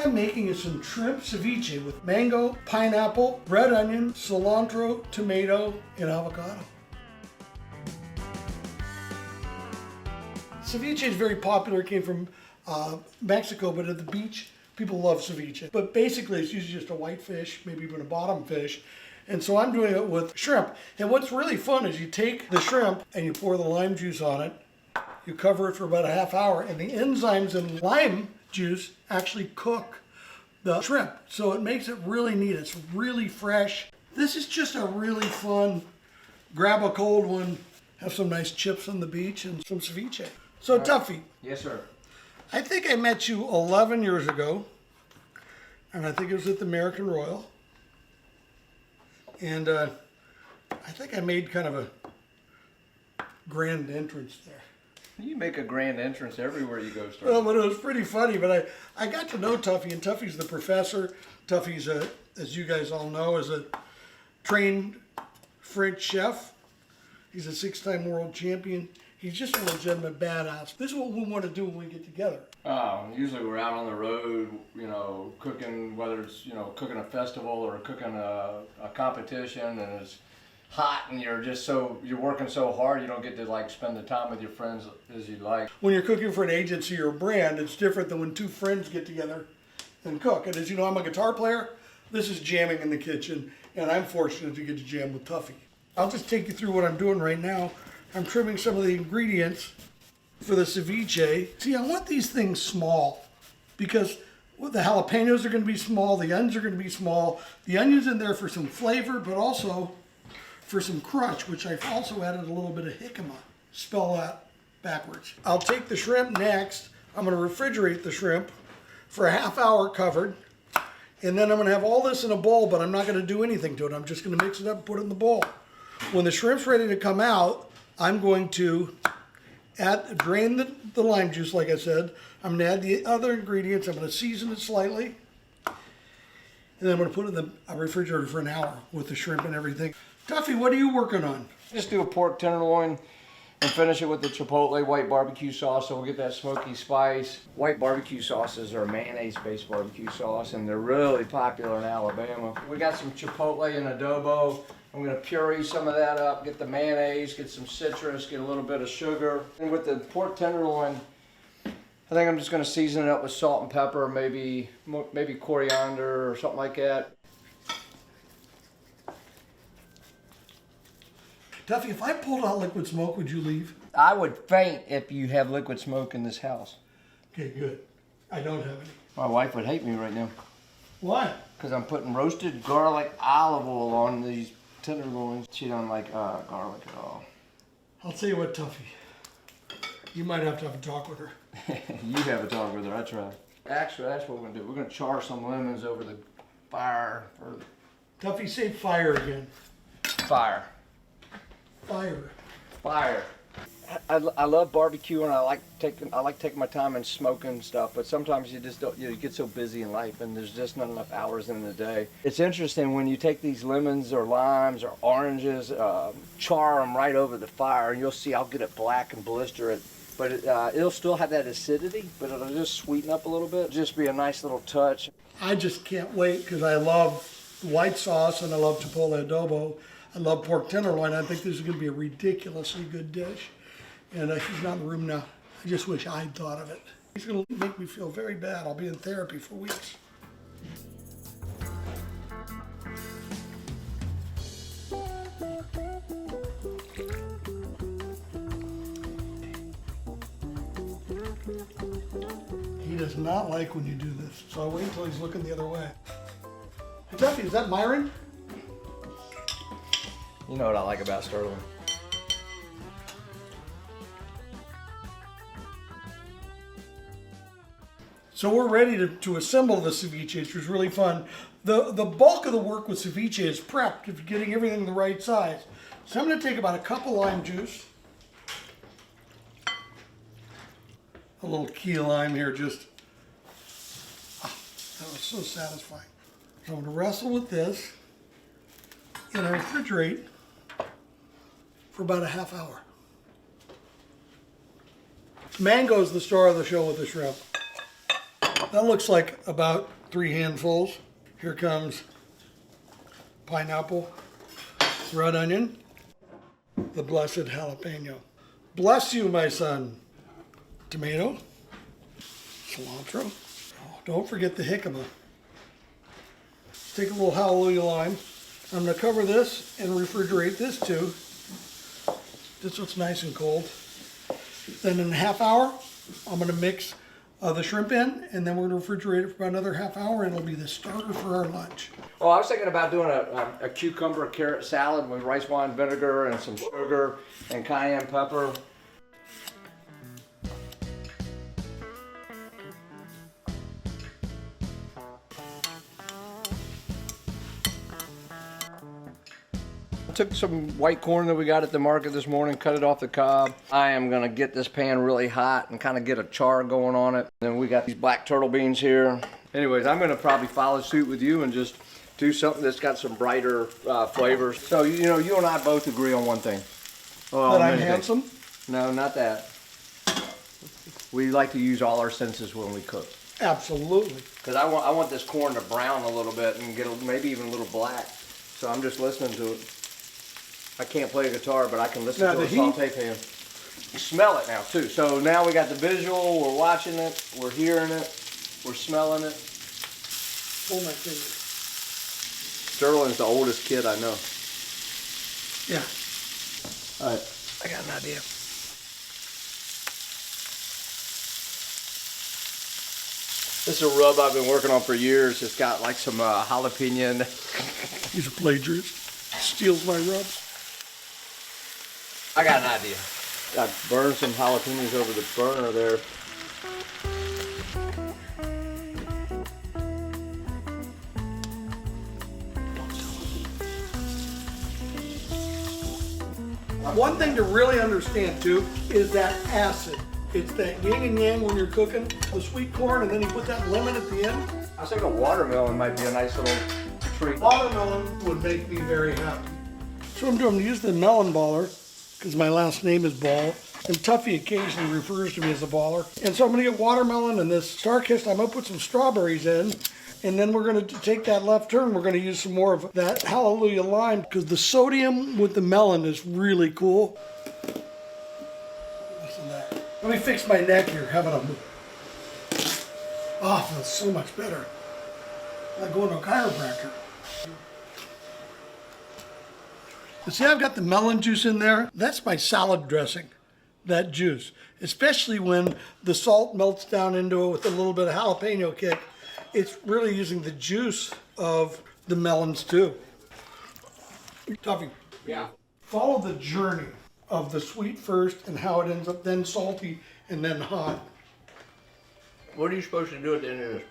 I'm making is some shrimp ceviche with mango, pineapple, red onion, cilantro, tomato, and avocado. Ceviche is very popular. It came from Mexico, but at the beach, people love ceviche. But basically, it's usually just a white fish, maybe even a bottom fish. And so I'm doing it with shrimp. And what's really fun is you take the shrimp and you pour the lime juice on it. You cover it for about a half hour, and the enzymes in lime juice actually cook the shrimp. So it makes it really neat. It's really fresh. This is just a really fun, grab a cold one, have some nice chips on the beach and some ceviche. So Tuffy. Yes, sir. I think I met you 11 years ago, and I think it was at the American Royal. And I think I made kind of a grand entrance there. You make a grand entrance everywhere you go, Star. Well, but it was pretty funny. But I got to know Tuffy, and Tuffy's the professor. Tuffy's, as you guys all know, is a trained French chef. He's a 6-time world champion. He's just a legitimate badass. This is what we want to do when we get together. Usually we're out on the road, cooking, whether it's, cooking a festival or cooking a competition, and it's hot and you're working so hard you don't get to spend the time with your friends as you'd like. When you're cooking for an agency or a brand, it's different than when two friends get together and cook. And as you know, I'm a guitar player. This is jamming in the kitchen, and I'm fortunate to get to jam with Tuffy. I'll just take you through what I'm doing right now. I'm trimming some of the ingredients for the ceviche. See, I want these things small because the jalapenos are going to be small, the onions are going to be small. The onions in there for some flavor, but also for some crunch, which I've also added a little bit of jicama. Spell that backwards. I'll take the shrimp next. I'm going to refrigerate the shrimp for a half hour covered. And then I'm going to have all this in a bowl, but I'm not going to do anything to it. I'm just going to mix it up and put it in the bowl. When the shrimp's ready to come out, I'm going to drain the lime juice, like I said. I'm going to add the other ingredients. I'm going to season it slightly. And then I'm going to put it in the refrigerator for an hour with the shrimp and everything. Tuffy, what are you working on? Just do a pork tenderloin and finish it with the chipotle white barbecue sauce, so we'll get that smoky spice. White barbecue sauces are mayonnaise-based barbecue sauce, and they're really popular in Alabama. We got some chipotle and adobo. I'm going to puree some of that up, get the mayonnaise, get some citrus, get a little bit of sugar. And with the pork tenderloin, I think I'm just going to season it up with salt and pepper, maybe coriander or something like that. Tuffy, if I pulled out liquid smoke, would you leave? I would faint if you have liquid smoke in this house. Okay, good. I don't have any. My wife would hate me right now. Why? Because I'm putting roasted garlic olive oil on these tenderloins. She don't like garlic at all. I'll tell you what, Tuffy. You might have to have a talk with her. You have a talk with her, I try. Actually, that's what we're going to do. We're going to char some lemons over the fire. Tuffy, say fire again. Fire. Fire. Fire. I love barbecue, and I like taking my time and smoking stuff, but sometimes you just don't, you get so busy in life and there's just not enough hours in the day. It's interesting when you take these lemons or limes or oranges, char them right over the fire, and you'll see I'll get it black and blister it, but it'll still have that acidity, but it'll just sweeten up a little bit. Just be a nice little touch. I just can't wait because I love white sauce and I love chipotle adobo. I love pork tenderloin. I think this is going to be a ridiculously good dish. And he's not in the room now. I just wish I'd thought of it. He's going to make me feel very bad. I'll be in therapy for weeks. He does not like when you do this, so I'll wait until he's looking the other way. Hey, Tuffy, is that Myron? You know what I like about Sterling. So we're ready to assemble the ceviche, which was really fun. The bulk of the work with ceviche is prepped, of getting everything the right size. So I'm going to take about a cup of lime juice. A little key lime here, just, that was so satisfying. So I'm going to wrestle with this and I refrigerate for about a half hour. Mango's the star of the show with the shrimp. That looks like about 3 handfuls. Here comes pineapple, red onion, the blessed jalapeno. Bless you, my son. Tomato, cilantro. Oh, don't forget the jicama. Let's take a little hallelujah lime. I'm going to cover this and refrigerate this too. This one's nice and cold. Then in a half hour, I'm going to mix the shrimp in, and then we're going to refrigerate it for about another half hour, and it'll be the starter for our lunch. Well, I was thinking about doing a cucumber carrot salad with rice wine vinegar and some sugar and cayenne pepper. I took some white corn that we got at the market this morning, cut it off the cob. I am gonna get this pan really hot and kind of get a char going on it. Then we got these black turtle beans here. Anyways, I'm gonna probably follow suit with you and just do something that's got some brighter flavors. So, you know, you and I both agree on one thing. That I'm handsome? No, not that. We like to use all our senses when we cook. Absolutely. Because I want this corn to brown a little bit and get maybe even a little black. So I'm just listening to it. I can't play a guitar, but I can listen to a saute pan. You smell it now too. So now we got the visual, we're watching it, we're hearing it, we're smelling it. Oh my fingers. Sterling's the oldest kid I know. Yeah. All right, I got an idea. This is a rub I've been working on for years. It's got like some jalapeno. He's a plagiarist. Steals my rubs. I got an idea. I burned some jalapenos over the burner there. One thing to really understand too is that acid. It's that yin and yang when you're cooking the sweet corn, and then you put that lemon at the end. I was thinking watermelon might be a nice little treat. Watermelon would make me very happy. So I'm doing, use the melon baller, because my last name is Ball, and Tuffy occasionally refers to me as a baller. And so I'm gonna get watermelon and this Star-Kissed. I'm gonna put some strawberries in, and then we're gonna take that left turn. We're gonna use some more of that hallelujah lime, because the sodium with the melon is really cool. Listen to that. Let me fix my neck here. How about a move? Oh, it feels so much better. Like going to a chiropractor. You see, I've got the melon juice in there. That's my salad dressing, that juice. Especially when the salt melts down into it with a little bit of jalapeno kick. It's really using the juice of the melons too. Tuffy. Yeah. Follow the journey of the sweet first and how it ends up then salty and then hot. What are you supposed to do at the end of this?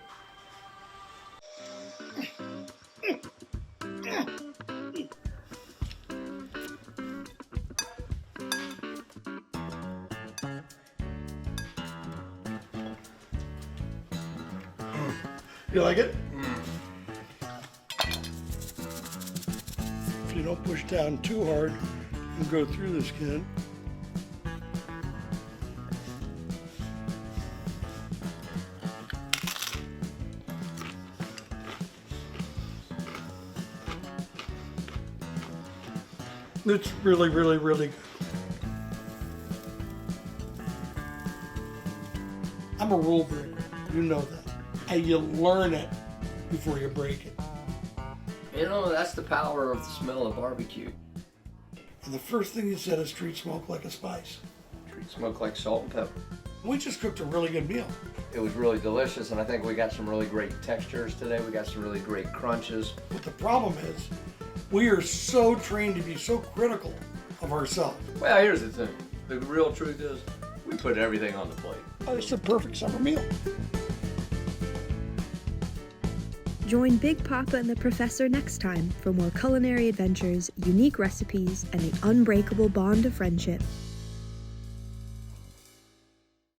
You like it? If you don't push down too hard and go through the skin. It's really, really, really good. I'm a rule breaker. You know that. And you learn it before you break it. You know, that's the power of the smell of barbecue. And the first thing you said is treat smoke like a spice. Treat smoke like salt and pepper. We just cooked a really good meal. It was really delicious, and I think we got some really great textures today. We got some really great crunches. But the problem is, we are so trained to be so critical of ourselves. Well, here's the thing. The real truth is, we put everything on the plate. Oh, it's a perfect summer meal. Join Big Poppa and the Professor next time for more culinary adventures, unique recipes, and the unbreakable bond of friendship.